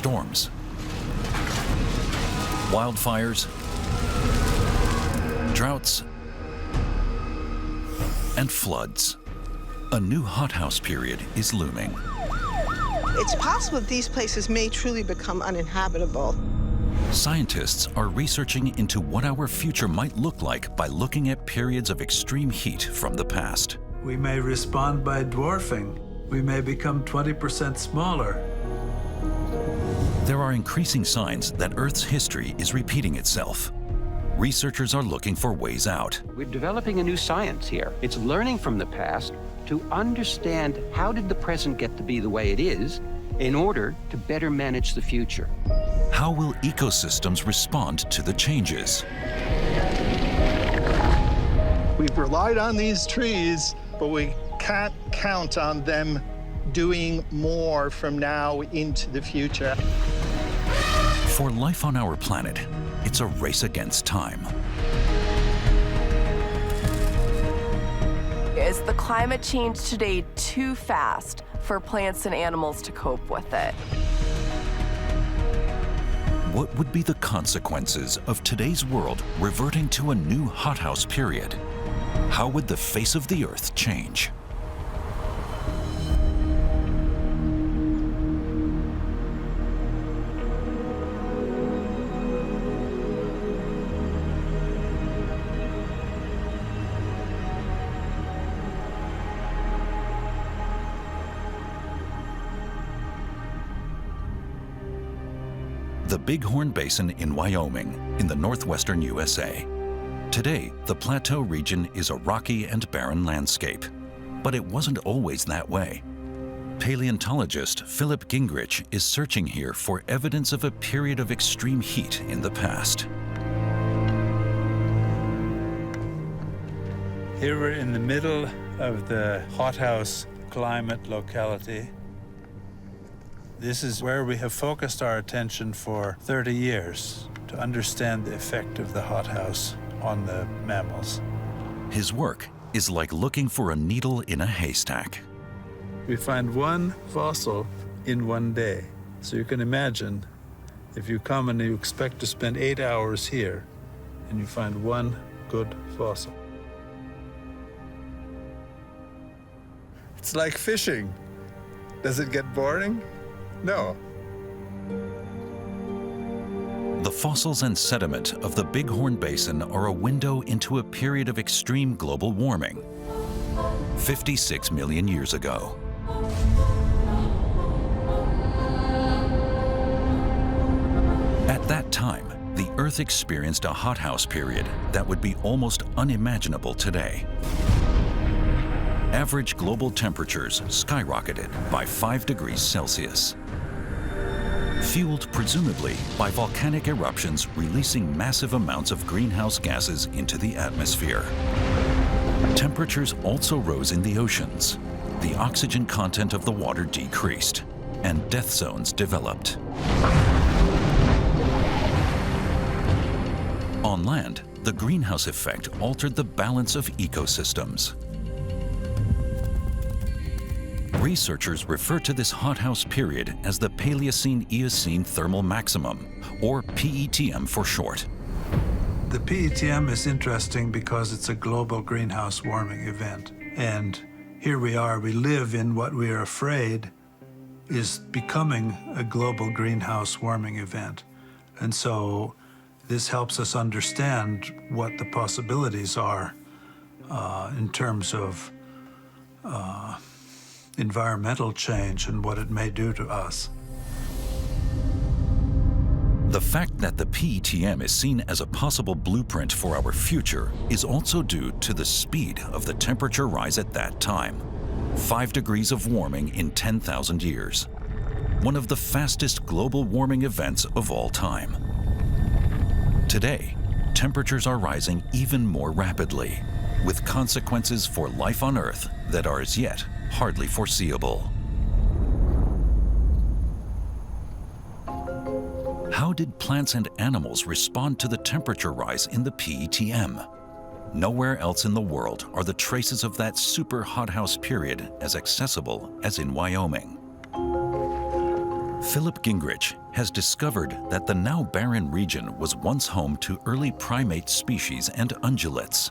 storms, wildfires, droughts, and floods. A new hothouse period is looming. It's possible that these places may truly become uninhabitable. Scientists are researching into what our future might look like by looking at periods of extreme heat from the past. We may respond by dwarfing. We may become 20% smaller. There are increasing signs that Earth's history is repeating itself. Researchers are looking for ways out. We're developing a new science here. It's learning from the past to understand how did the present get to be the way it is in order to better manage the future. How will ecosystems respond to the changes? We've relied on these trees, but we can't count on them doing more from now into the future. For life on our planet, it's a race against time. Is the climate change today too fast for plants and animals to cope with it? What would be the consequences of today's world reverting to a new hothouse period? How would the face of the Earth change? The Bighorn Basin in Wyoming, in the northwestern USA. Today, the plateau region is a rocky and barren landscape, but it wasn't always that way. Paleontologist Philip Gingrich is searching here for evidence of a period of extreme heat in the past. Here we're in the middle of the hothouse climate locality. This is where we have focused our attention for 30 years to understand the effect of the hothouse on the mammals. His work is like looking for a needle in a haystack. We find one fossil in one day. So you can imagine if you come and you expect to spend 8 hours here and you find one good fossil. It's like fishing. Does it get boring? No. The fossils and sediment of the Bighorn Basin are a window into a period of extreme global warming, 56 million years ago. At that time, the Earth experienced a hothouse period that would be almost unimaginable today. Average global temperatures skyrocketed by 5 degrees Celsius. Fueled presumably by volcanic eruptions releasing massive amounts of greenhouse gases into the atmosphere. Temperatures also rose in the oceans. The oxygen content of the water decreased, and death zones developed. On land, the greenhouse effect altered the balance of ecosystems. Researchers refer to this hothouse period as the Paleocene-Eocene thermal maximum, or PETM for short. The PETM is interesting because it's a global greenhouse warming event. And here we are, we live in what we are afraid is becoming a global greenhouse warming event. And so this helps us understand what the possibilities are in terms of environmental change and what it may do to us. The fact that the PETM is seen as a possible blueprint for our future is also due to the speed of the temperature rise at that time. 5 degrees of warming in 10,000 years. One of the fastest global warming events of all time. Today, temperatures are rising even more rapidly, with consequences for life on Earth that are as yet hardly foreseeable. How did plants and animals respond to the temperature rise in the PETM? Nowhere else in the world are the traces of that super hothouse period as accessible as in Wyoming. Philip Gingrich has discovered that the now barren region was once home to early primate species and ungulates.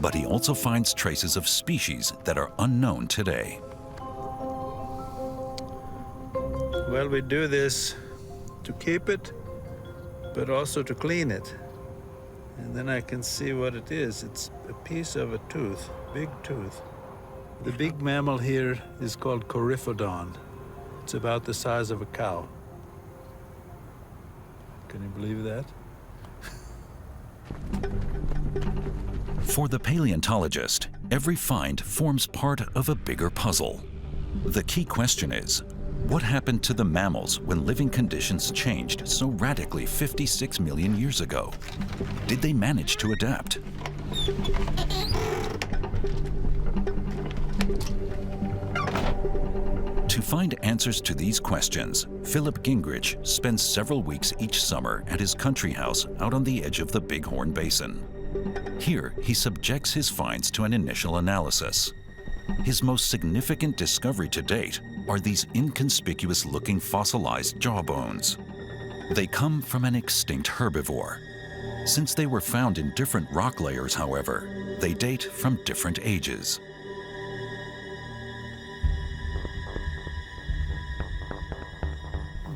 But he also finds traces of species that are unknown today. Well, we do this to keep it, but also to clean it. And then I can see what it is. It's a piece of a tooth, big tooth. The big mammal here is called Coryphodon. It's about the size of a cow. Can you believe that? For the paleontologist, every find forms part of a bigger puzzle. The key question is, what happened to the mammals when living conditions changed so radically 56 million years ago? Did they manage to adapt? To find answers to these questions, Philip Gingrich spends several weeks each summer at his country house out on the edge of the Bighorn Basin. Here, he subjects his finds to an initial analysis. His most significant discovery to date are these inconspicuous-looking fossilized jawbones. They come from an extinct herbivore. Since they were found in different rock layers, however, they date from different ages.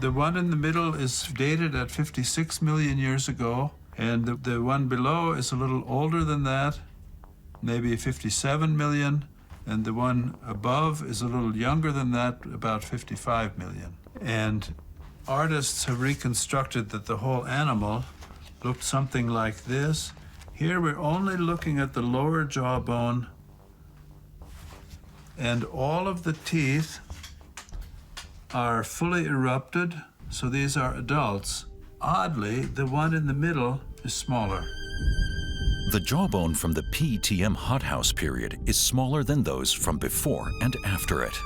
The one in the middle is dated at 56 million years ago, and the one below is a little older than that, maybe 57 million, and the one above is a little younger than that, about 55 million. And artists have reconstructed that the whole animal looked something like this. Here we're only looking at the lower jawbone, and all of the teeth are fully erupted, so these are adults. Oddly, the one in the middle is smaller. The jawbone from the PETM hothouse period is smaller than those from before and after it.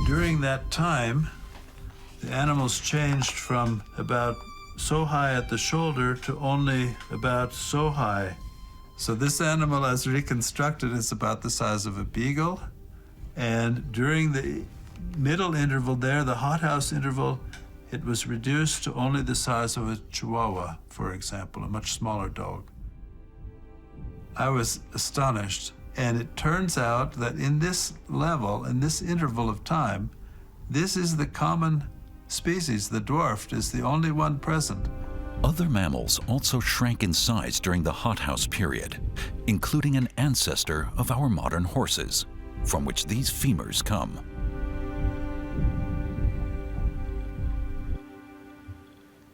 During that time, the animals changed from about so high at the shoulder to only about so high. So this animal, as reconstructed, is about the size of a beagle. And during the middle interval there, the hothouse interval, it was reduced to only the size of a chihuahua, for example, a much smaller dog. I was astonished. And it turns out that in this level, in this interval of time, this is the common species. The dwarfed is the only one present. Other mammals also shrank in size during the hothouse period, including an ancestor of our modern horses, from which these femurs come.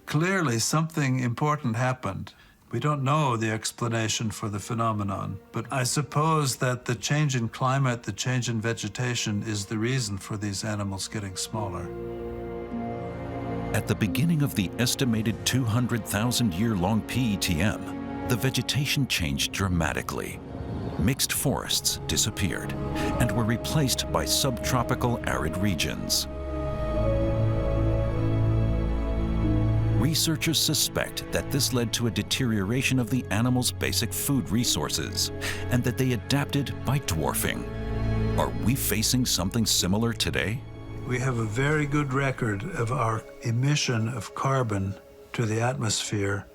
Clearly, something important happened. We don't know the explanation for the phenomenon, but I suppose that the change in climate, the change in vegetation is the reason for these animals getting smaller. At the beginning of the estimated 200,000-year-long PETM, the vegetation changed dramatically. Mixed forests disappeared and were replaced by subtropical arid regions. Researchers suspect that this led to a deterioration of the animals' basic food resources and that they adapted by dwarfing. Are we facing something similar today? We have a very good record of our emission of carbon to the atmosphere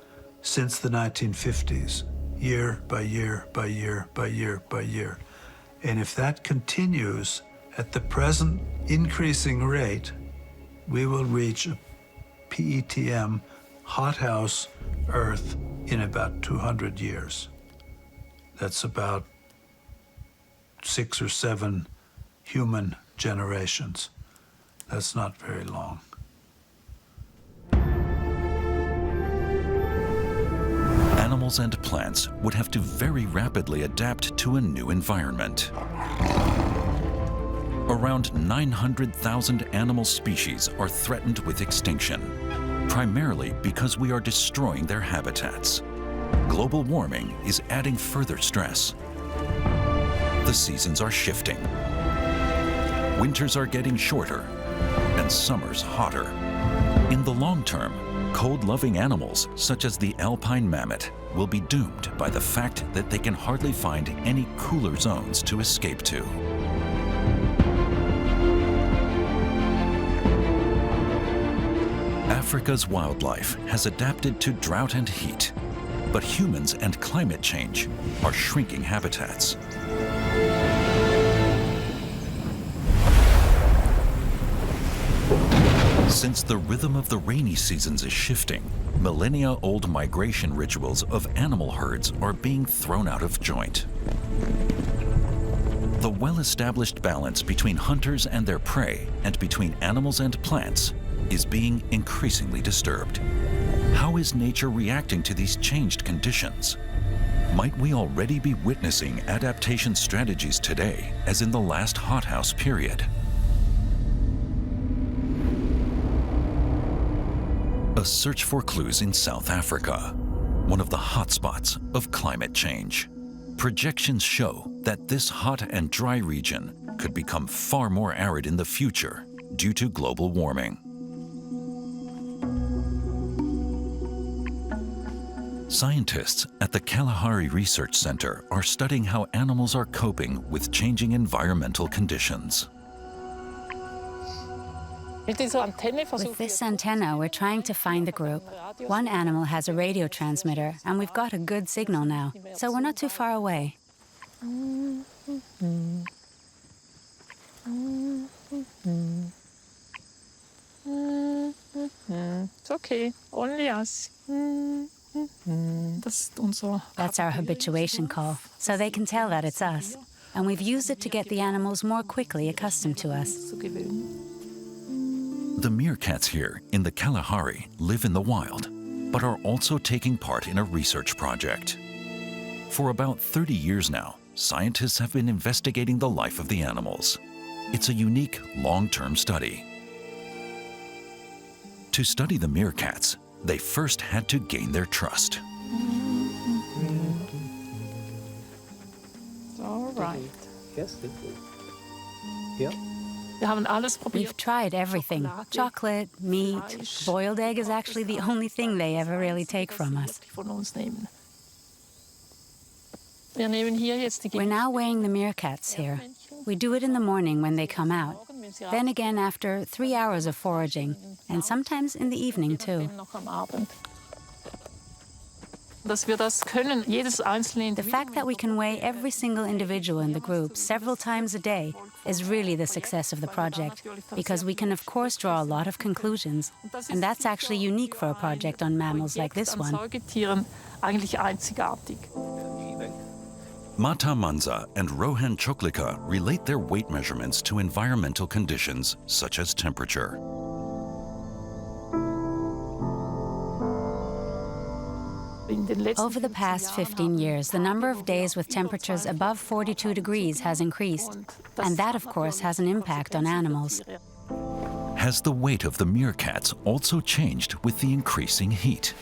since the 1950s, year by year by year by year by year. And if that continues at the present increasing rate, we will reach a PETM Hothouse Earth in about 200 years. That's about 6 or 7 human generations. That's not very long. Animals and plants would have to very rapidly adapt to a new environment. Around 900,000 animal species are threatened with extinction, primarily because we are destroying their habitats. Global warming is adding further stress. The seasons are shifting. Winters are getting shorter, and summers hotter. In the long term, cold-loving animals, such as the alpine mammoth, will be doomed by the fact that they can hardly find any cooler zones to escape to. Africa's wildlife has adapted to drought and heat, but humans and climate change are shrinking habitats. Since the rhythm of the rainy seasons is shifting, millennia-old migration rituals of animal herds are being thrown out of joint. The well-established balance between hunters and their prey and between animals and plants is being increasingly disturbed. How is nature reacting to these changed conditions? Might we already be witnessing adaptation strategies today as in the last hothouse period? A search for clues in South Africa, one of the hotspots of climate change. Projections show that this hot and dry region could become far more arid in the future due to global warming. Scientists at the Kalahari Research Center are studying how animals are coping with changing environmental conditions. With this antenna, we're trying to find the group. One animal has a radio transmitter, and we've got a good signal now, so we're not too far away. It's okay, only us. That's our habituation call, so they can tell that it's us. And we've used it to get the animals more quickly accustomed to us. The meerkats here in the Kalahari live in the wild, but are also taking part in a research project. For about 30 years now, scientists have been investigating the life of the animals. It's a unique, long-term study. To study the meerkats, they first had to gain their trust. All right. Yes, yeah. We've tried everything. Chocolate, meat, boiled egg is actually the only thing they ever really take from us. We're now weighing the meerkats here. We do it in the morning when they come out. Then again after 3 hours of foraging, and sometimes in the evening too. The fact that we can weigh every single individual in the group several times a day is really the success of the project, because we can of course draw a lot of conclusions, and that's actually unique for a project on mammals like this one. Mata Manza and Rohan Choklika relate their weight measurements to environmental conditions such as temperature. Over the past 15 years, the number of days with temperatures above 42 degrees has increased, and that, of course, has an impact on animals. Has the weight of the meerkats also changed with the increasing heat?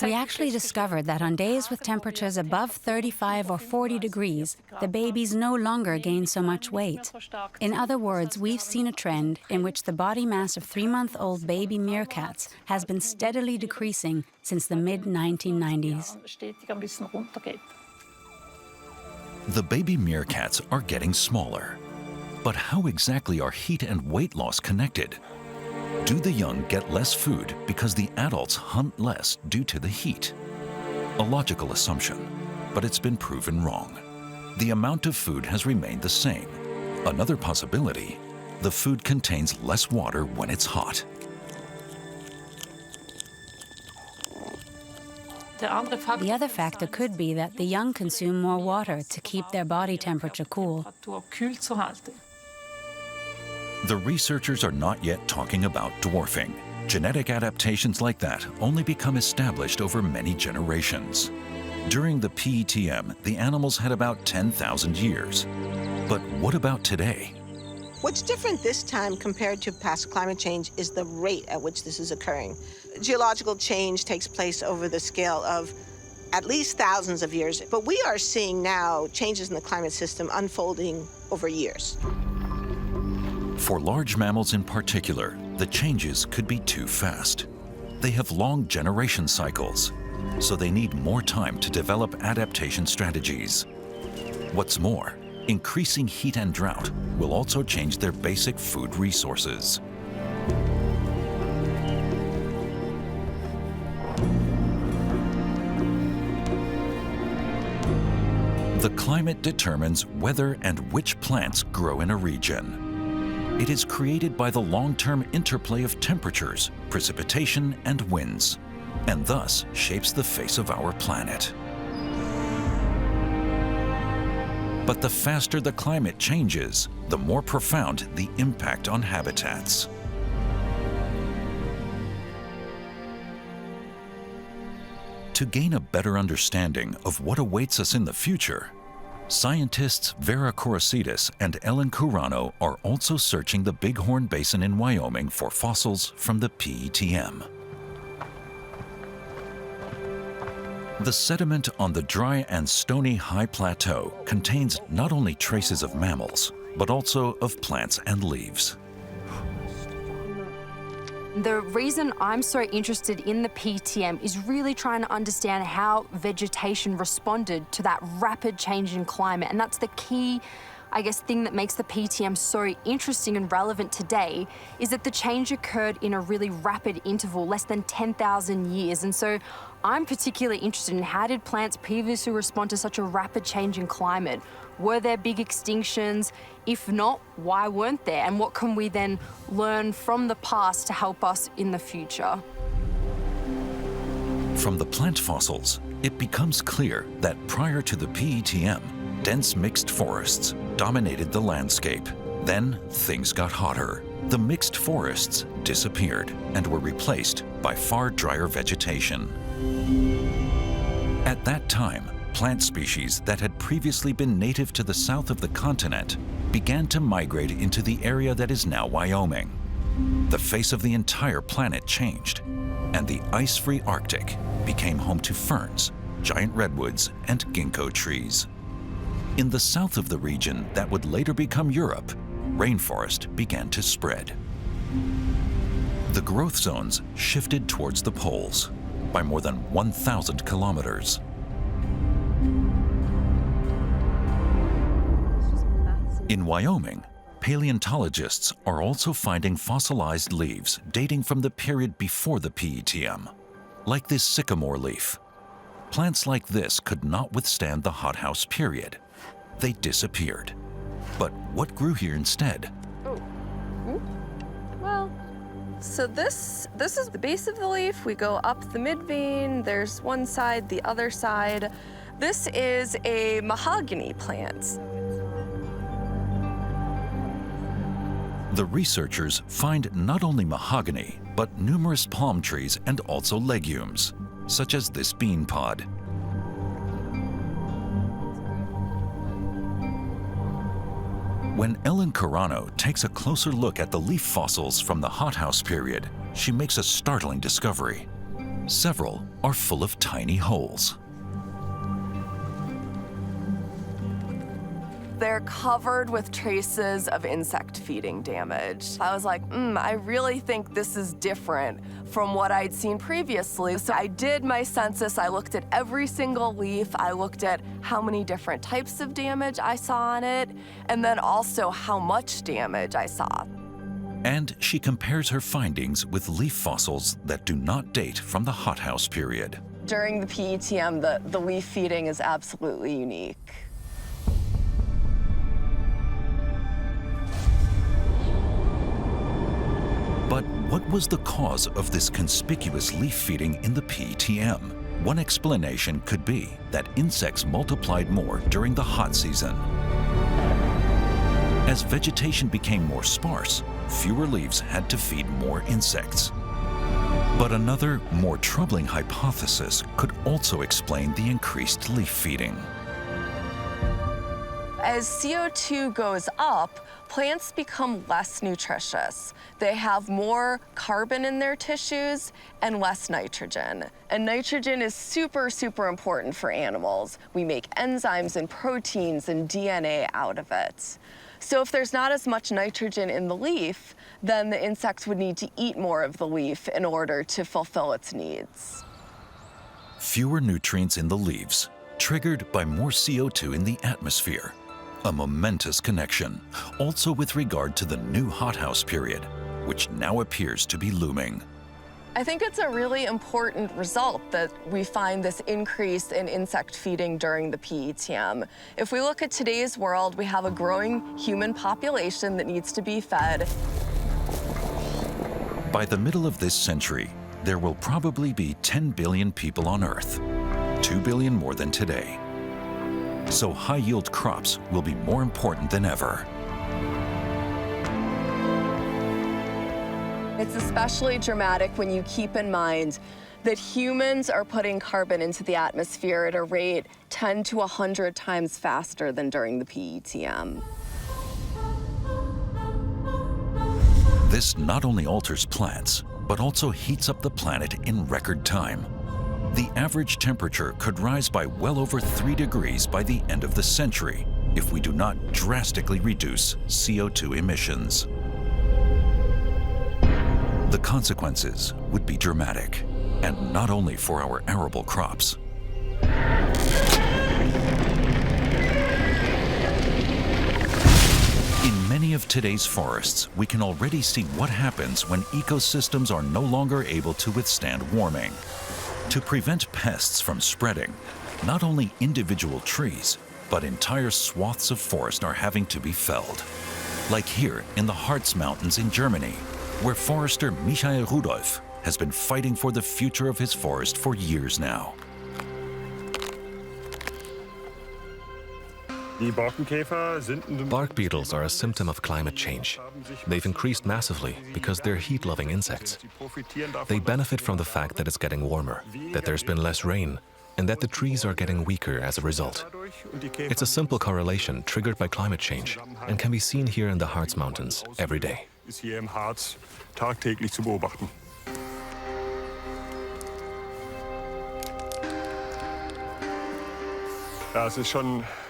We actually discovered that on days with temperatures above 35 or 40 degrees, the babies no longer gain so much weight. In other words, we've seen a trend in which the body mass of 3-month-old baby meerkats has been steadily decreasing since the mid-1990s. The baby meerkats are getting smaller. But how exactly are heat and weight loss connected? Do the young get less food because the adults hunt less due to the heat? A logical assumption, but it's been proven wrong. The amount of food has remained the same. Another possibility, the food contains less water when it's hot. The other factor could be that the young consume more water to keep their body temperature cool. The researchers are not yet talking about dwarfing. Genetic adaptations like that only become established over many generations. During the PETM, the animals had about 10,000 years. But what about today? What's different this time compared to past climate change is the rate at which this is occurring. Geological change takes place over the scale of at least thousands of years, but we are seeing now changes in the climate system unfolding over years. For large mammals in particular, the changes could be too fast. They have long generation cycles, so they need more time to develop adaptation strategies. What's more, increasing heat and drought will also change their basic food resources. The climate determines whether and which plants grow in a region. It is created by the long-term interplay of temperatures, precipitation, and winds, and thus shapes the face of our planet. But the faster the climate changes, the more profound the impact on habitats. To gain a better understanding of what awaits us in the future, scientists Vera Coracidis and Ellen Curano are also searching the Bighorn Basin in Wyoming for fossils from the PETM. The sediment on the dry and stony high plateau contains not only traces of mammals, but also of plants and leaves. The reason I'm so interested in the PETM is really trying to understand how vegetation responded to that rapid change in climate. And that's the key, I guess, thing that makes the PETM so interesting and relevant today, is that the change occurred in a really rapid interval, less than 10,000 years. And so I'm particularly interested in how did plants previously respond to such a rapid change in climate? Were there big extinctions? If not, why weren't there? And what can we then learn from the past to help us in the future? From the plant fossils, it becomes clear that prior to the PETM, dense mixed forests dominated the landscape. Then things got hotter. The mixed forests disappeared and were replaced by far drier vegetation. At that time, plant species that had previously been native to the south of the continent began to migrate into the area that is now Wyoming. The face of the entire planet changed, and the ice-free Arctic became home to ferns, giant redwoods, and ginkgo trees. In the south of the region that would later become Europe, rainforest began to spread. The growth zones shifted towards the poles by more than 1,000 kilometers. In Wyoming, paleontologists are also finding fossilized leaves dating from the period before the PETM, like this sycamore leaf. Plants like this could not withstand the hothouse period. They disappeared. But what grew here instead? Well, so this is the base of the leaf. We go up the midvein. There's one side, the other side. This is a mahogany plant. The researchers find not only mahogany, but numerous palm trees and also legumes, such as this bean pod. When Ellen Curano takes a closer look at the leaf fossils from the hothouse period, she makes a startling discovery. Several are full of tiny holes. They're covered with traces of insect feeding damage. I was like, I really think this is different from what I'd seen previously. So I did my census. I looked at every single leaf. I looked at how many different types of damage I saw on it, and then also how much damage I saw. And she compares her findings with leaf fossils that do not date from the hothouse period. During the PETM, the leaf feeding is absolutely unique. But what was the cause of this conspicuous leaf feeding in the PETM? One explanation could be that insects multiplied more during the hot season. As vegetation became more sparse, fewer leaves had to feed more insects. But another, more troubling hypothesis could also explain the increased leaf feeding. As CO2 goes up, plants become less nutritious. They have more carbon in their tissues and less nitrogen. And nitrogen is super, super important for animals. We make enzymes and proteins and DNA out of it. So if there's not as much nitrogen in the leaf, then the insect would need to eat more of the leaf in order to fulfill its needs. Fewer nutrients in the leaves, triggered by more CO2 in the atmosphere, A momentous connection, also with regard to the new hothouse period, which now appears to be looming. I think it's a really important result that we find this increase in insect feeding during the PETM. If we look at today's world, we have a growing human population that needs to be fed. By the middle of this century, there will probably be 10 billion people on Earth, 2 billion more than today. So high-yield crops will be more important than ever. It's especially dramatic when you keep in mind that humans are putting carbon into the atmosphere at a rate 10 to 100 times faster than during the PETM. This not only alters plants, but also heats up the planet in record time. The average temperature could rise by well over 3 degrees by the end of the century if we do not drastically reduce CO2 emissions. The consequences would be dramatic, and not only for our arable crops. In many of today's forests, we can already see what happens when ecosystems are no longer able to withstand warming. To prevent pests from spreading, not only individual trees, but entire swaths of forest are having to be felled. Like here in the Harz Mountains in Germany, where forester Michael Rudolph has been fighting for the future of his forest for years now. Bark beetles are a symptom of climate change. They've increased massively because they're heat-loving insects. They benefit from the fact that it's getting warmer, that there's been less rain, and that the trees are getting weaker as a result. It's a simple correlation triggered by climate change and can be seen here in the Harz Mountains every day.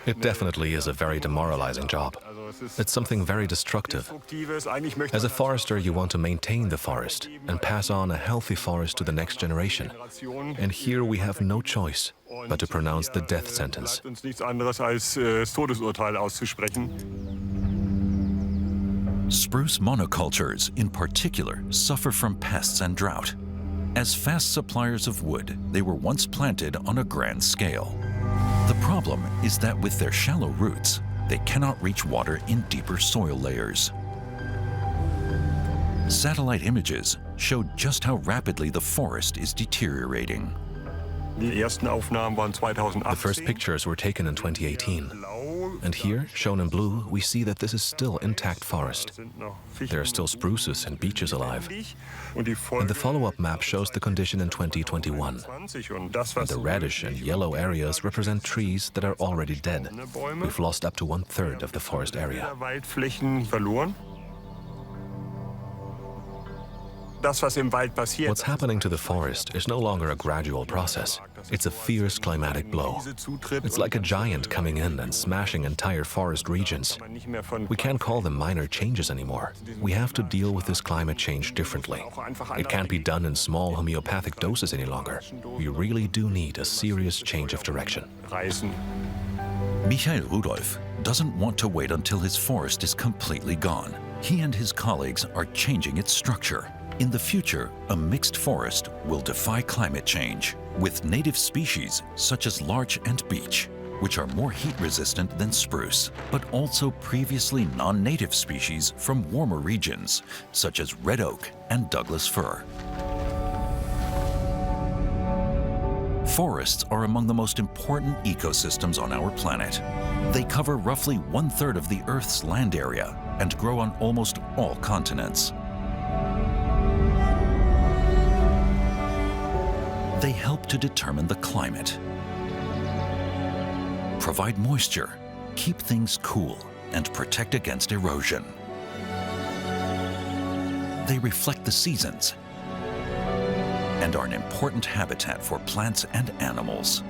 It definitely is a very demoralizing job. It's something very destructive. As a forester, you want to maintain the forest and pass on a healthy forest to the next generation. And here we have no choice but to pronounce the death sentence. Spruce monocultures, in particular, suffer from pests and drought. As fast suppliers of wood, they were once planted on a grand scale. The problem is that with their shallow roots, they cannot reach water in deeper soil layers. Satellite images showed just how rapidly the forest is deteriorating. The first pictures were taken in 2018. And here, shown in blue, we see that this is still intact forest. There are still spruces and beeches alive. And the follow-up map shows the condition in 2021. And the reddish and yellow areas represent trees that are already dead. We've lost up to 1/3 of the forest area. What's happening to the forest is no longer a gradual process. It's a fierce climatic blow. It's like a giant coming in and smashing entire forest regions. We can't call them minor changes anymore. We have to deal with this climate change differently. It can't be done in small homeopathic doses any longer. We really do need a serious change of direction. Michael Rudolph doesn't want to wait until his forest is completely gone. He and his colleagues are changing its structure. In the future, a mixed forest will defy climate change, with native species such as larch and beech, which are more heat-resistant than spruce, but also previously non-native species from warmer regions, such as red oak and Douglas fir. Forests are among the most important ecosystems on our planet. They cover roughly 1/3 of the Earth's land area and grow on almost all continents. They help to determine the climate, provide moisture, keep things cool, and protect against erosion. They reflect the seasons and are an important habitat for plants and animals.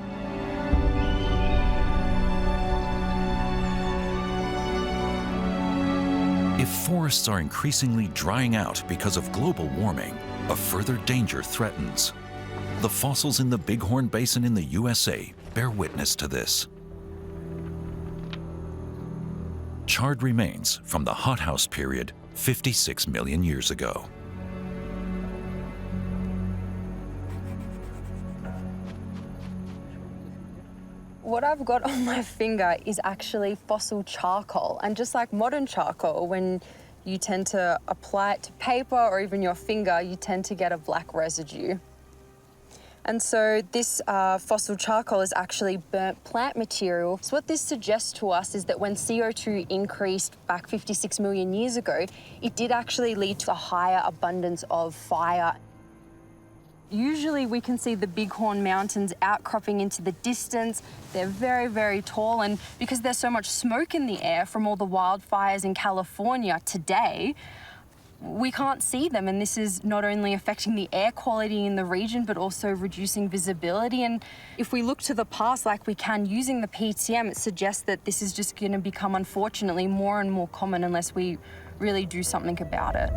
If forests are increasingly drying out because of global warming, a further danger threatens. The fossils in the Bighorn Basin in the USA bear witness to this. charred remains from the hothouse period 56 million years ago. What I've got on my finger is actually fossil charcoal. And just like modern charcoal, when you tend to apply it to paper or even your finger, you tend to get a black residue. And so this fossil charcoal is actually burnt plant material. So what this suggests to us is that when CO2 increased back 56 million years ago, it did actually lead to a higher abundance of fire. Usually we can see the Bighorn Mountains outcropping into the distance. They're very, very tall, and because there's so much smoke in the air from all the wildfires in California today, we can't see them, and this is not only affecting the air quality in the region, but also reducing visibility. And if we look to the past like we can using the PETM, it suggests that this is just going to become, unfortunately, more and more common unless we really do something about it.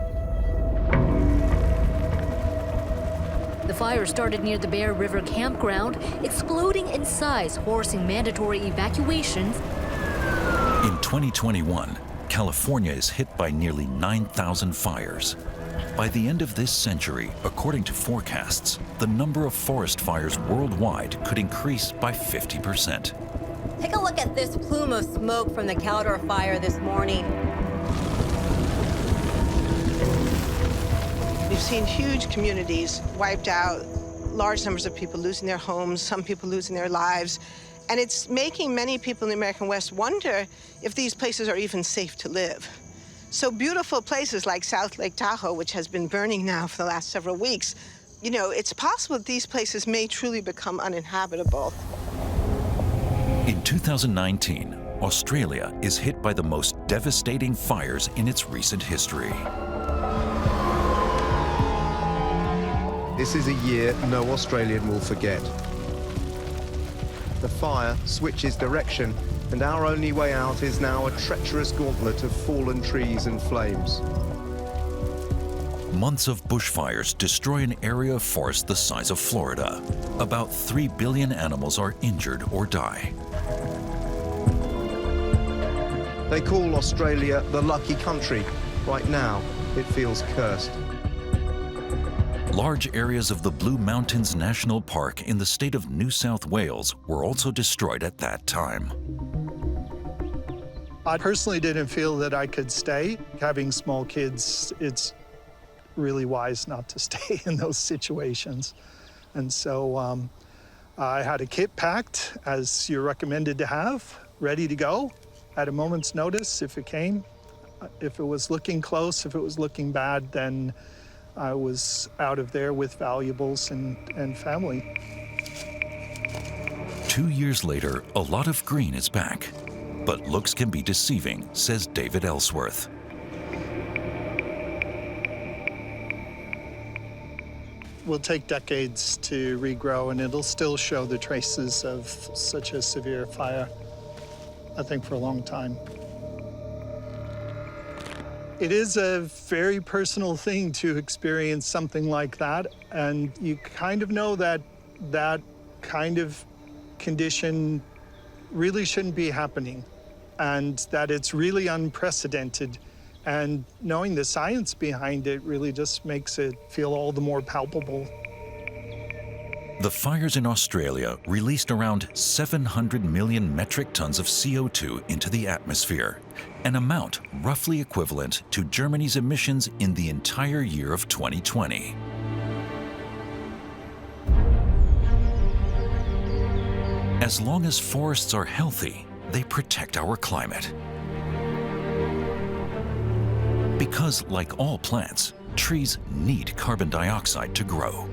The fire started near the Bear River campground, exploding in size, forcing mandatory evacuations. In 2021, California is hit by nearly 9,000 fires. By the end of this century, according to forecasts, the number of forest fires worldwide could increase by 50%. Take a look at this plume of smoke from the Caldor fire this morning. We've seen huge communities wiped out, large numbers of people losing their homes, some people losing their lives. And it's making many people in the American West wonder if these places are even safe to live. So beautiful places like South Lake Tahoe, which has been burning now for the last several weeks, you know, it's possible that these places may truly become uninhabitable. In 2019, Australia is hit by the most devastating fires in its recent history. This is a year no Australian will forget. The fire switches direction, and our only way out is now a treacherous gauntlet of fallen trees and flames. Months of bushfires destroy an area of forest the size of Florida. About 3 billion animals are injured or die. They call Australia the lucky country. Right now, it feels cursed. Large areas of the Blue Mountains National Park in the state of New South Wales were also destroyed at that time. I personally didn't feel that I could stay. Having small kids, it's really wise not to stay in those situations. And so I had a kit packed, as you're recommended to have, ready to go at a moment's notice if it came. If it was looking close, if it was looking bad, then I was out of there with valuables and family. 2 years later, a lot of green is back. But looks can be deceiving, says David Ellsworth. Will take decades to regrow, and it'll still show the traces of such a severe fire, I think, for a long time. It is a very personal thing to experience something like that, and you kind of know that that kind of condition really shouldn't be happening, and that it's really unprecedented. And knowing the science behind it really just makes it feel all the more palpable. The fires in Australia released around 700 million metric tons of CO2 into the atmosphere, an amount roughly equivalent to Germany's emissions in the entire year of 2020. As long as forests are healthy, they protect our climate. Because, like all plants, trees need carbon dioxide to grow.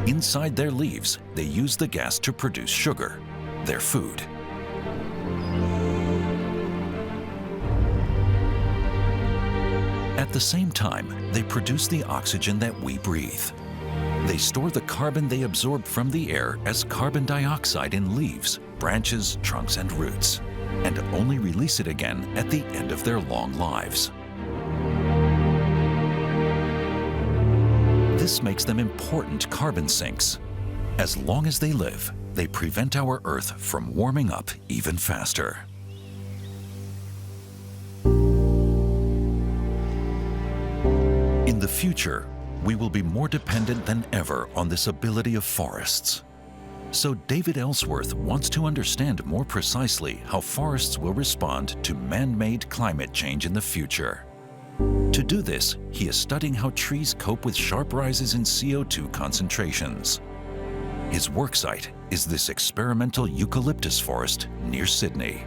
Inside their leaves, they use the gas to produce sugar, their food. At the same time, they produce the oxygen that we breathe. They store the carbon they absorb from the air as carbon dioxide in leaves, branches, trunks, and roots, and only release it again at the end of their long lives. This makes them important carbon sinks. As long as they live, they prevent our Earth from warming up even faster. future, we will be more dependent than ever on this ability of forests. So David Ellsworth wants to understand more precisely how forests will respond to man-made climate change in the future. To do this, he is studying how trees cope with sharp rises in CO2 concentrations. His work site is this experimental eucalyptus forest near Sydney.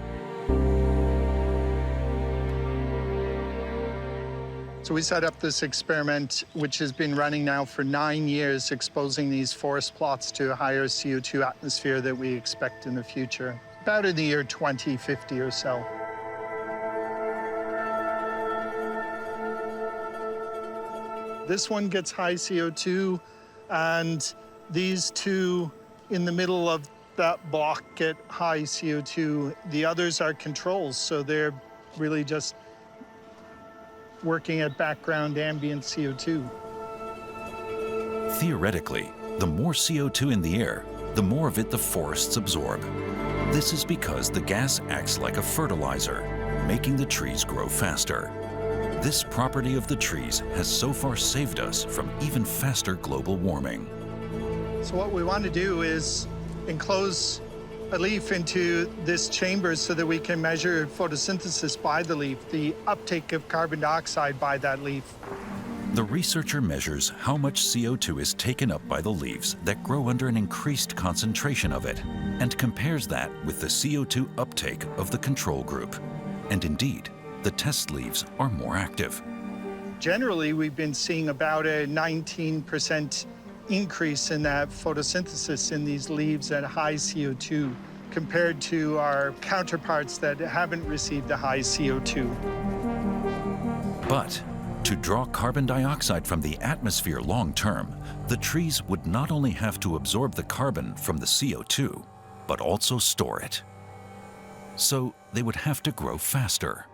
So we set up this experiment, which has been running now for 9 years, exposing these forest plots to a higher CO2 atmosphere that we expect in the future, about in the year 2050 or so. This one gets high CO2, and these two in the middle of that block get high CO2. The others are controls, so they're really just working at background ambient CO2. Theoretically, the more CO2 in the air, the more of it the forests absorb. This is because the gas acts like a fertilizer, making the trees grow faster. This property of the trees has so far saved us from even faster global warming. So what we want to do is enclose a leaf into this chamber so that we can measure photosynthesis by the leaf, the uptake of carbon dioxide by that leaf. The researcher measures how much CO2 is taken up by the leaves that grow under an increased concentration of it, and compares that with the CO2 uptake of the control group. And indeed, the test leaves are more active. Generally, we've been seeing about a 19% increase in that photosynthesis in these leaves at high CO2 compared to our counterparts that haven't received the high CO2. But to draw carbon dioxide from the atmosphere long term, the trees would not only have to absorb the carbon from the CO2, but also store it. So they would have to grow faster.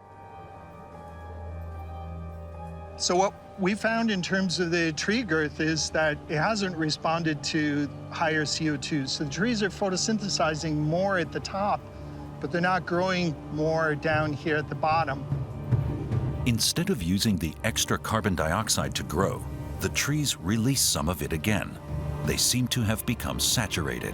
So what we found in terms of the tree girth is that it hasn't responded to higher CO2. So the trees are photosynthesizing more at the top, but they're not growing more down here at the bottom. Instead of using the extra carbon dioxide to grow, the trees release some of it again. They seem to have become saturated.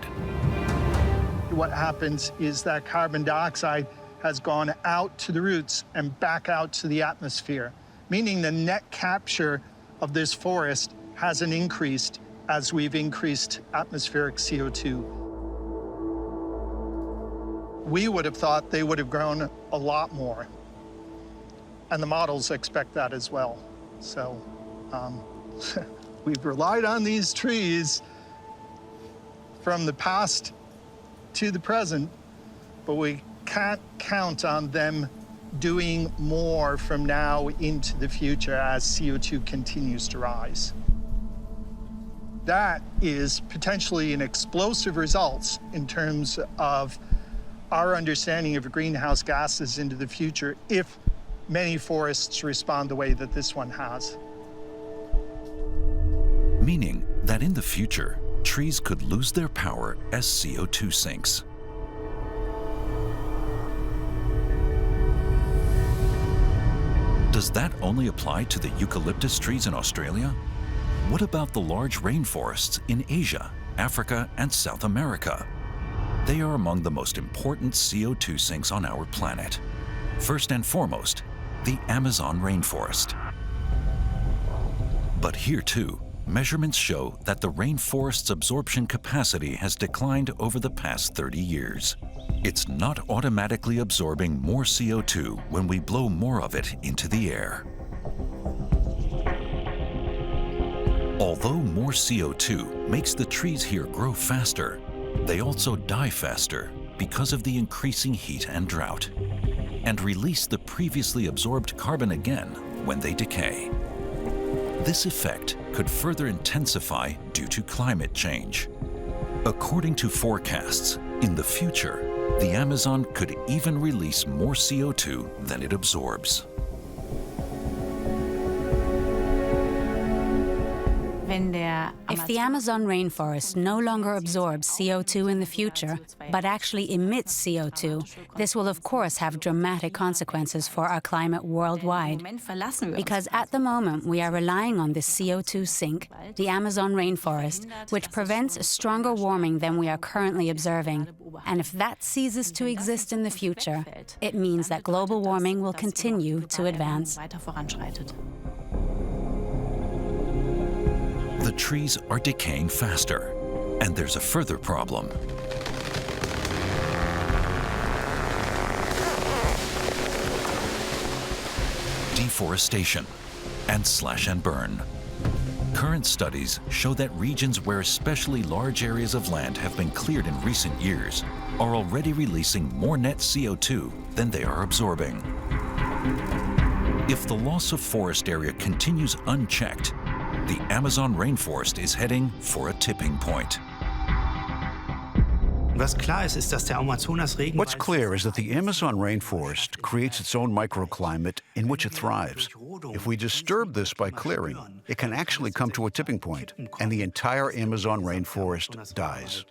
What happens is that carbon dioxide has gone out to the roots and back out to the atmosphere, meaning the net capture of this forest hasn't increased as we've increased atmospheric CO2. We would have thought they would have grown a lot more, and the models expect that as well. So we've relied on these trees from the past to the present, but we can't count on them doing more from now into the future as CO2 continues to rise. That is potentially an explosive results in terms of our understanding of greenhouse gases into the future if many forests respond the way that this one has. Meaning that in the future, trees could lose their power as CO2 sinks. Does that only apply to the eucalyptus trees in Australia? What about the large rainforests in Asia, Africa, and South America? They are among the most important CO2 sinks on our planet. First and foremost, the Amazon rainforest. But here too, measurements show that the rainforest's absorption capacity has declined over the past 30 years. It's not automatically absorbing more CO2 when we blow more of it into the air. Although more CO2 makes the trees here grow faster, they also die faster because of the increasing heat and drought, and release the previously absorbed carbon again when they decay. This effect could further intensify due to climate change. According to forecasts, in the future, the Amazon could even release more CO2 than it absorbs. If the Amazon rainforest no longer absorbs CO2 in the future, but actually emits CO2, this will of course have dramatic consequences for our climate worldwide. Because at the moment we are relying on this CO2 sink, the Amazon rainforest, which prevents stronger warming than we are currently observing. And if that ceases to exist in the future, it means that global warming will continue to advance. The trees are decaying faster, and there's a further problem. Deforestation and slash and burn. Current studies show that regions where especially large areas of land have been cleared in recent years are already releasing more net CO2 than they are absorbing. If the loss of forest area continues unchecked, the Amazon rainforest is heading for a tipping point. What's clear is that the Amazon rainforest creates its own microclimate in which it thrives. If we disturb this by clearing, it can actually come to a tipping point, and the entire Amazon rainforest dies.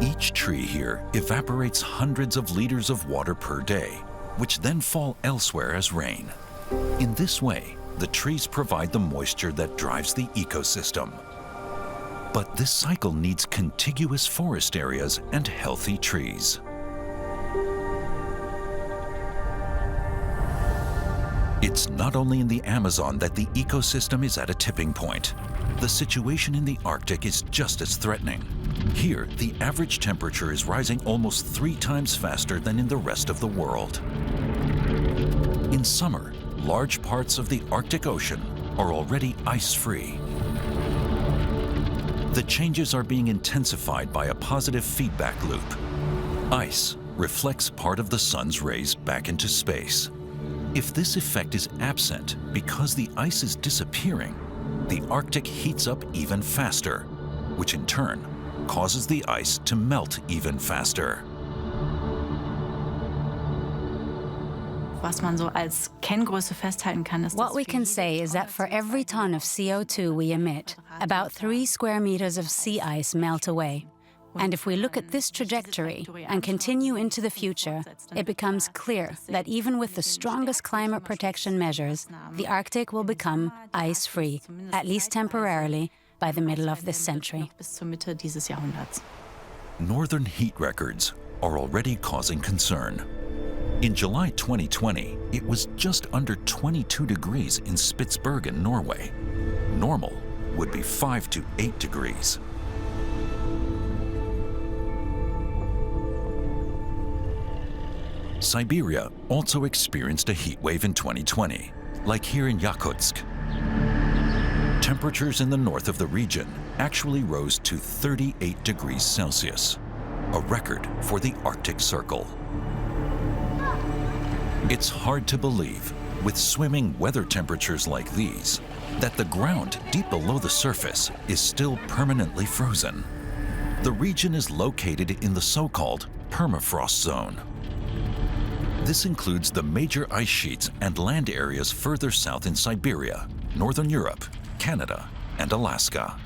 Each tree here evaporates hundreds of liters of water per day, which then fall elsewhere as rain. In this way, the trees provide the moisture that drives the ecosystem. But this cycle needs contiguous forest areas and healthy trees. It's not only in the Amazon that the ecosystem is at a tipping point. The situation in the Arctic is just as threatening. Here, the average temperature is rising almost 3 times faster than in the rest of the world. In summer, large parts of the Arctic Ocean are already ice-free. The changes are being intensified by a positive feedback loop. Ice reflects part of the sun's rays back into space. If this effect is absent because the ice is disappearing, the Arctic heats up even faster, which in turn causes the ice to melt even faster. What we can say is that for every ton of CO2 we emit, about 3 square meters of sea ice melt away. And if we look at this trajectory and continue into the future, it becomes clear that even with the strongest climate protection measures, the Arctic will become ice-free, at least temporarily, by the middle of this century. Northern heat records are already causing concern. In July 2020, it was just under 22 degrees in Spitsbergen, Norway. Normal would be 5 to 8 degrees. Siberia also experienced a heat wave in 2020, like here in Yakutsk. Temperatures in the north of the region actually rose to 38 degrees Celsius, a record for the Arctic Circle. It's hard to believe, with swimming weather temperatures like these, that the ground deep below the surface is still permanently frozen. The region is located in the so-called permafrost zone. This includes the major ice sheets and land areas further south in Siberia, Northern Europe, Canada, and Alaska.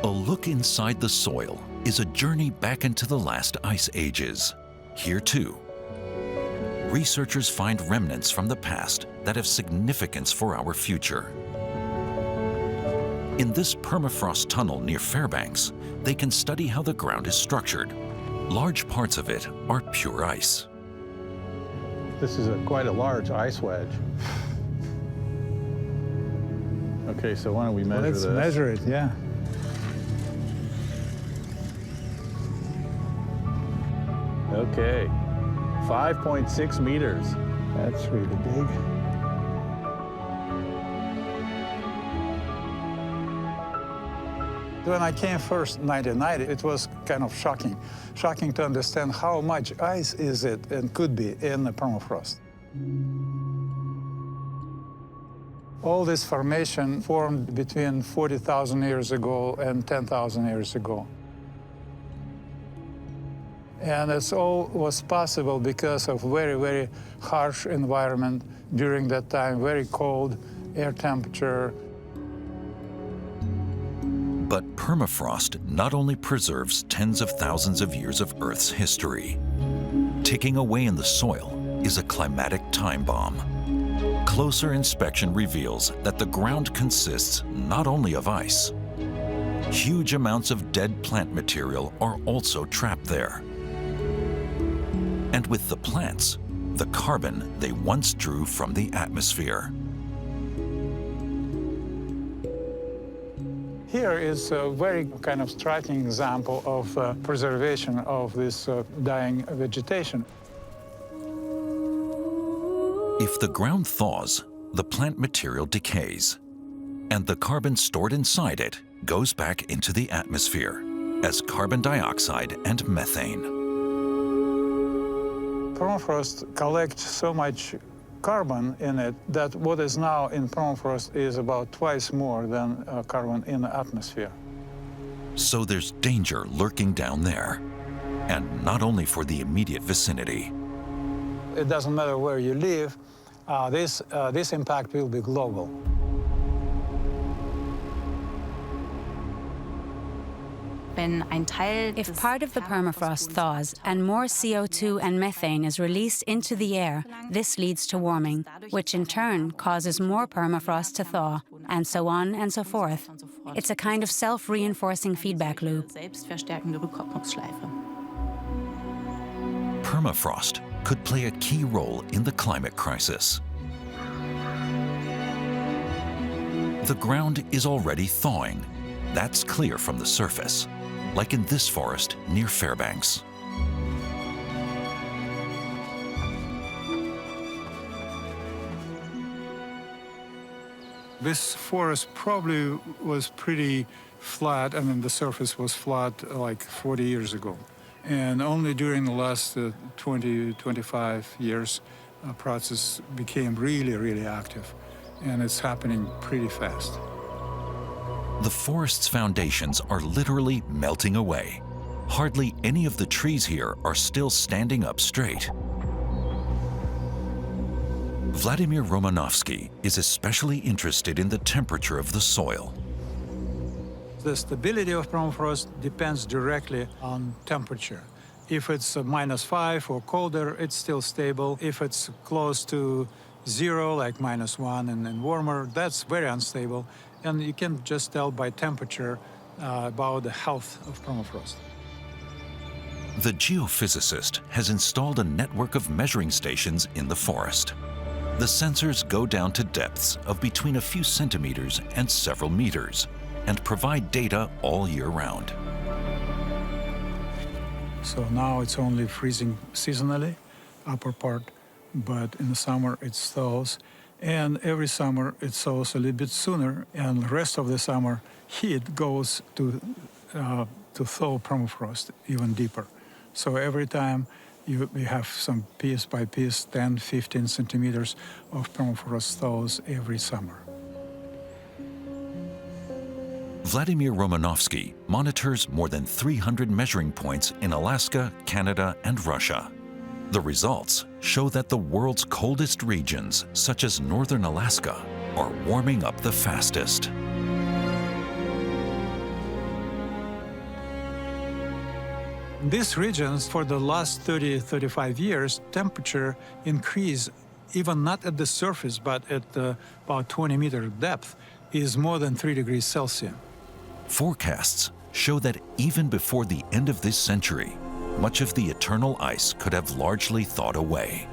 A look inside the soil is a journey back into the last ice ages. Here too, researchers find remnants from the past that have significance for our future. In this permafrost tunnel near Fairbanks, they can study how the ground is structured. Large parts of it are pure ice. This is quite a large ice wedge. Okay, so why don't we measure this? Let's measure it, yeah. Okay, 5.6 meters. That's really big. When I came first in 1990, it was kind of shocking. Shocking to understand how much ice is it and could be in the permafrost. All this formation formed between 40,000 years ago and 10,000 years ago. And it all was possible because of very, very harsh environment during that time, very cold air temperature. But permafrost not only preserves tens of thousands of years of Earth's history. Ticking away in the soil is a climatic time bomb. Closer inspection reveals that the ground consists not only of ice. Huge amounts of dead plant material are also trapped there. And with the plants, the carbon they once drew from the atmosphere. Here is a very kind of striking example of preservation of this dying vegetation. If the ground thaws, the plant material decays, and the carbon stored inside it goes back into the atmosphere as carbon dioxide and methane. Permafrost collects so much carbon in it that what is now in permafrost is about twice more than carbon in the atmosphere. So there's danger lurking down there, and not only for the immediate vicinity. It doesn't matter where you live, this impact will be global. If part of the permafrost thaws and more CO2 and methane is released into the air, this leads to warming, which in turn causes more permafrost to thaw, and so on and so forth. It's a kind of self-reinforcing feedback loop. Permafrost could play a key role in the climate crisis. The ground is already thawing. That's clear from the surface, like in this forest near Fairbanks. This forest probably was pretty flat. I mean, the surface was flat like 40 years ago. And only during the last 20, 25 years, the process became really, really active. And it's happening pretty fast. The forest's foundations are literally melting away. Hardly any of the trees here are still standing up straight. Vladimir Romanovsky is especially interested in the temperature of the soil. The stability of permafrost depends directly on temperature. If it's -5 or colder, it's still stable. If it's close to 0, like -1 and warmer, that's very unstable. And you can just tell by temperature about the health of permafrost. The geophysicist has installed a network of measuring stations in the forest. The sensors go down to depths of between a few centimeters and several meters, and provide data all year round. So now it's only freezing seasonally, upper part, but in the summer it thaws. And every summer it thaws a little bit sooner, and the rest of the summer heat goes to thaw permafrost even deeper. So every time you have some piece by piece, 10, 15 centimeters of permafrost thaws every summer. Vladimir Romanovsky monitors more than 300 measuring points in Alaska, Canada, and Russia. The results show that the world's coldest regions, such as northern Alaska, are warming up the fastest. In these regions, for the last 30, 35 years, temperature increase, even not at the surface, but at about 20-meter depth, is more than 3 degrees Celsius. Forecasts show that even before the end of this century, much of the eternal ice could have largely thawed away.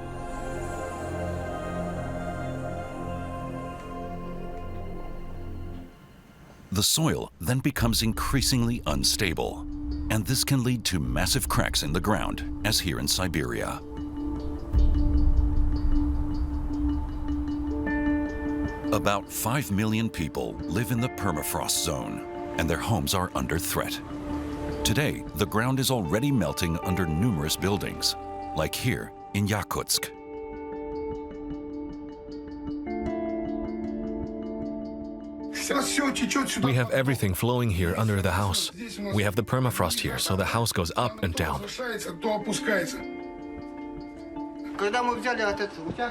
The soil then becomes increasingly unstable, and this can lead to massive cracks in the ground, as here in Siberia. About 5 million people live in the permafrost zone, and their homes are under threat. Today, the ground is already melting under numerous buildings, like here in Yakutsk. We have everything flowing here under the house. We have the permafrost here, so the house goes up and down.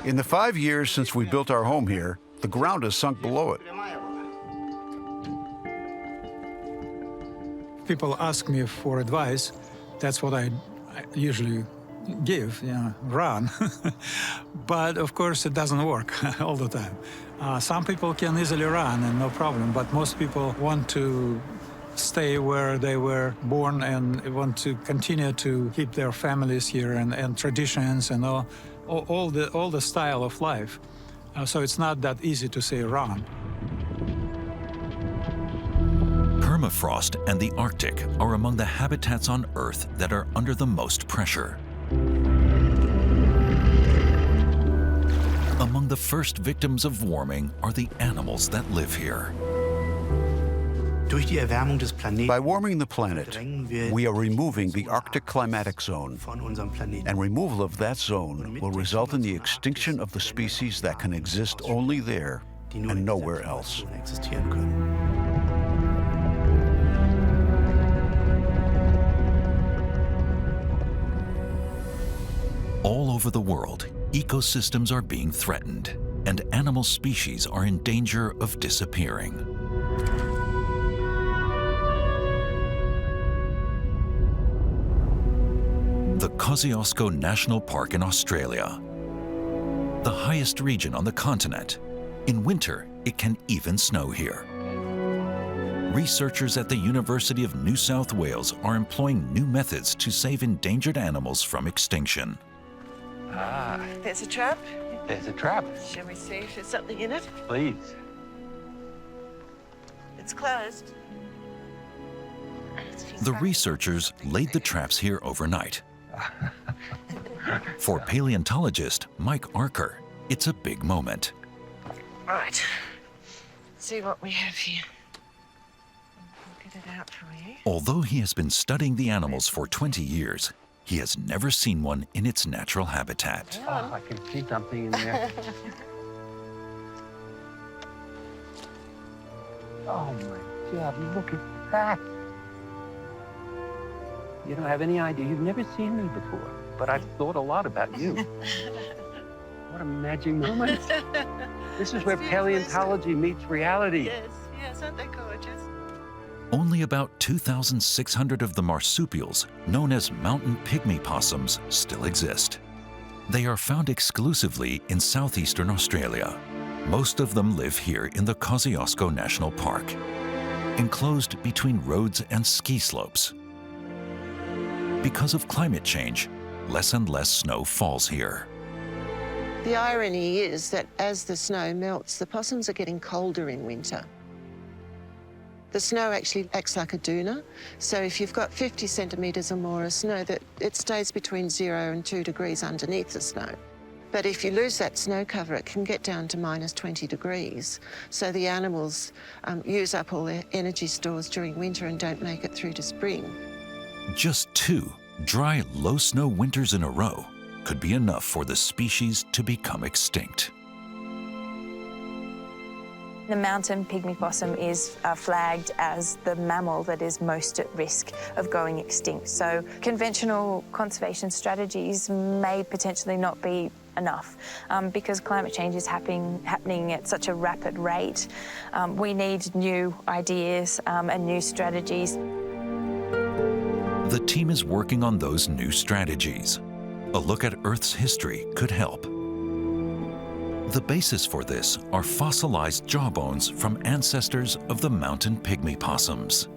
In the 5 years since we built our home here, the ground has sunk below it. People ask me for advice. That's what I usually give, run. But of course, it doesn't work all the time. Some people can easily run and no problem, but most people want to stay where they were born and want to continue to keep their families here and traditions and all the style of life. So it's not that easy to say run. Permafrost and the Arctic are among the habitats on Earth that are under the most pressure. Among the first victims of warming are the animals that live here. By warming the planet, we are removing the Arctic climatic zone, and removal of that zone will result in the extinction of the species that can exist only there and nowhere else. All over the world, ecosystems are being threatened, and animal species are in danger of disappearing. The Kosciuszko National Park in Australia, the highest region on the continent. In winter, it can even snow here. Researchers at the University of New South Wales are employing new methods to save endangered animals from extinction. Ah, there's a trap. There's a trap. Shall we see if there's something in it? Please. It's closed. The researchers laid the traps here overnight. For paleontologist Mike Archer, it's a big moment. Right. Let's see what we have here. I'll get it out for you. Although he has been studying the animals for 20 years, he has never seen one in its natural habitat. Oh, I can see something in there. Oh my God, look at that. You don't have any idea. You've never seen me before, but I've thought a lot about you. What a magic moment. This is where paleontology meets reality. Yes, yes, aren't they gorgeous? Only about 2,600 of the marsupials, known as mountain pygmy possums, still exist. They are found exclusively in southeastern Australia. Most of them live here in the Kosciuszko National Park, enclosed between roads and ski slopes. Because of climate change, less and less snow falls here. The irony is that as the snow melts, the possums are getting colder in winter. The snow actually acts like a doona. So if you've got 50 centimetres or more of snow, that it stays between 0 and 2 degrees underneath the snow. But if you lose that snow cover, it can get down to minus 20 degrees. So the animals use up all their energy stores during winter and don't make it through to spring. Just 2 dry, low-snow winters in a row could be enough for the species to become extinct. The mountain pygmy possum is flagged as the mammal that is most at risk of going extinct. So conventional conservation strategies may potentially not be enough because climate change is happening at such a rapid rate. We need new ideas and new strategies. The team is working on those new strategies. A look at Earth's history could help. The basis for this are fossilized jawbones from ancestors of the mountain pygmy possums.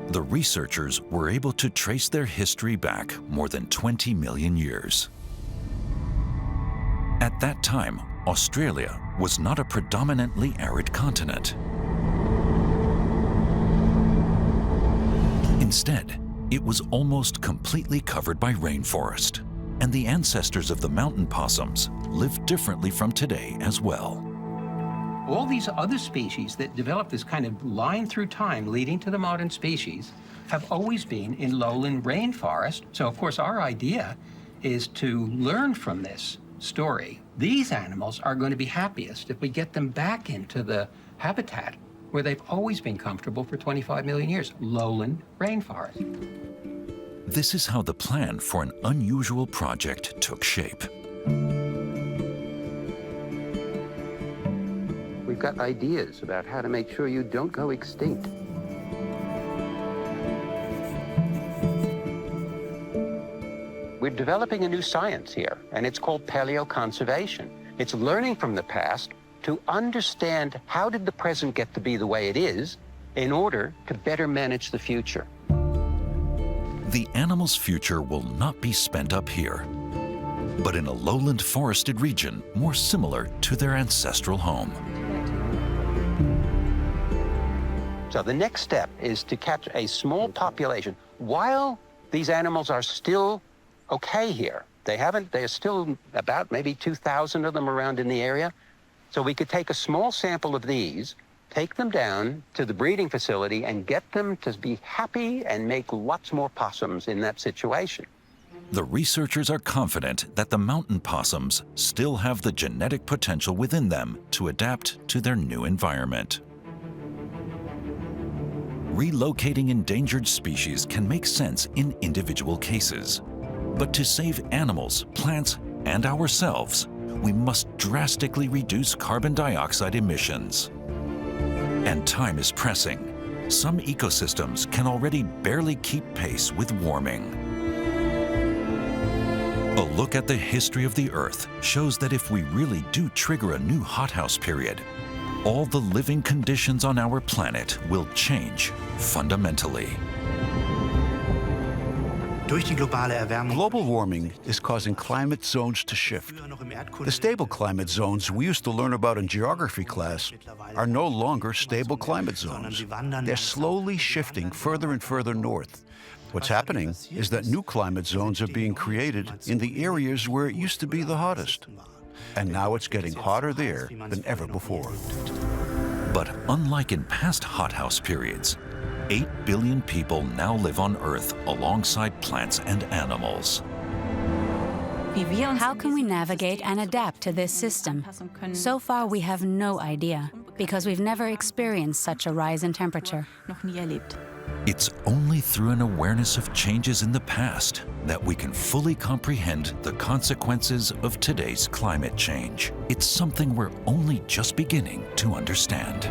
The researchers were able to trace their history back more than 20 million years. At that time, Australia was not a predominantly arid continent. Instead, it was almost completely covered by rainforest, and the ancestors of the mountain possums lived differently from today as well. All these other species that develop this kind of line through time leading to the modern species have always been in lowland rainforest. So, of course, our idea is to learn from this story. These animals are going to be happiest if we get them back into the habitat where they've always been comfortable for 25 million years, lowland rainforest. This is how the plan for an unusual project took shape. We've got ideas about how to make sure you don't go extinct. We're developing a new science here, and it's called Paleo-conservation. It's learning from the past to understand how did the present get to be the way it is in order to better manage the future. The animals' future will not be spent up here, but in a lowland forested region more similar to their ancestral home. So the next step is to catch a small population while these animals are still okay here. There's still about maybe 2,000 of them around in the area. So we could take a small sample of these, take them down to the breeding facility and get them to be happy and make lots more possums in that situation. The researchers are confident that the mountain possums still have the genetic potential within them to adapt to their new environment. Relocating endangered species can make sense in individual cases. But to save animals, plants, and ourselves, we must drastically reduce carbon dioxide emissions. And time is pressing. Some ecosystems can already barely keep pace with warming. A look at the history of the Earth shows that if we really do trigger a new hothouse period, all the living conditions on our planet will change fundamentally. Global warming is causing climate zones to shift. The stable climate zones we used to learn about in geography class are no longer stable climate zones. They're slowly shifting further and further north. What's happening is that new climate zones are being created in the areas where it used to be the hottest. And now it's getting hotter there than ever before. But unlike in past hothouse periods, 8 billion people now live on Earth alongside plants and animals. How can we navigate and adapt to this system? So far, we have no idea, because we've never experienced such a rise in temperature. It's only through an awareness of changes in the past that we can fully comprehend the consequences of today's climate change. It's something we're only just beginning to understand.